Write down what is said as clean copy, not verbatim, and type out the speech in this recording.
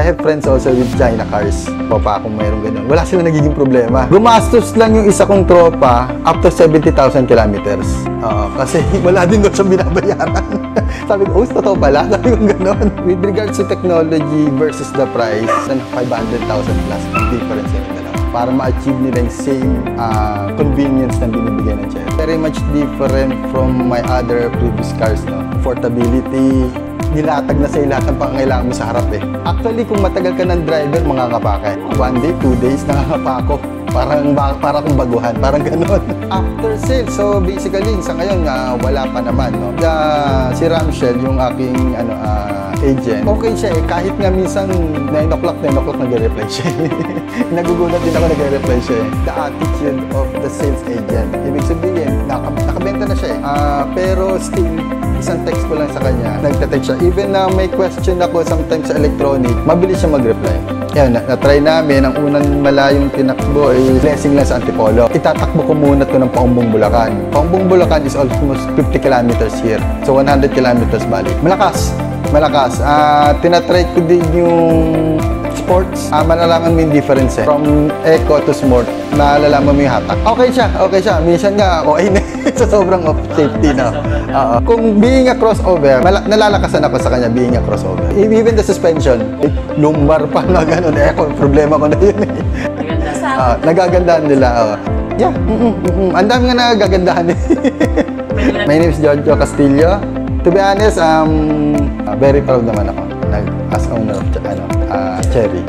have friends also with China cars. Pa kung mayroong ganun. Wala sila nagiging problema. Gumastos lang yung isa kong tropa up to 70,000 kilometers. Kasi wala din doon siya binabayaran. Sabi ko, totoo pala? Sabi ko gano'n. With regards to technology versus the price, 500,000 plus ang difference yun dalawa. Para ma-achieve nila yung same convenience na binibigay ng Cherry. Very much different from my other previous cars, no? Comfortability, nilatag na sa'yo lahat ng pangangailangan mo sa harap eh. Actually, kung matagal ka ng driver, mangangapa ka. 1 day, 2 days, nangangapa ako. Para kung baguhan, parang gano'n. After sale, so basically, sa ngayon, wala pa naman, no? Si Ramshell, yung aking agent, okay siya eh. Kahit nga minsan 9 o'clock nag-reply siya. Nagugulat din ako nag-reply siya eh. The attitude of the sales agent. Ibig sabihin, nakabenta na siya eh. Pero still, isang text ko lang sa kanya, nagte-text siya. Even na may question ako sometimes sa electronic, mabilis siya mag-reply. Yan, na-try namin. Ang unang malayong tinakbo ay blessing lang sa Antipolo. Itatakbo ko muna ito ng Paumbong Bulacan. Paumbong Bulacan is almost 50 kilometers here. So 100 kilometers balik. Malakas. Tinatry ko din yung sports. Malalaman mo yung difference eh. From eco to sport, nalalaman mo yung hatak. Okay siya. Minsan nga, okay na sa sobrang off safety na. Kung being a crossover, nalalakasan ako sa kanya being a crossover. Even the suspension, lumbar pa na gano'n. Problema ko na yun eh. Nagagandahan nila. Yeah, ang dami nga nagagandahan eh. My name is Giorgio Castillo. To be honest, very proud naman ako as owner of Cherry.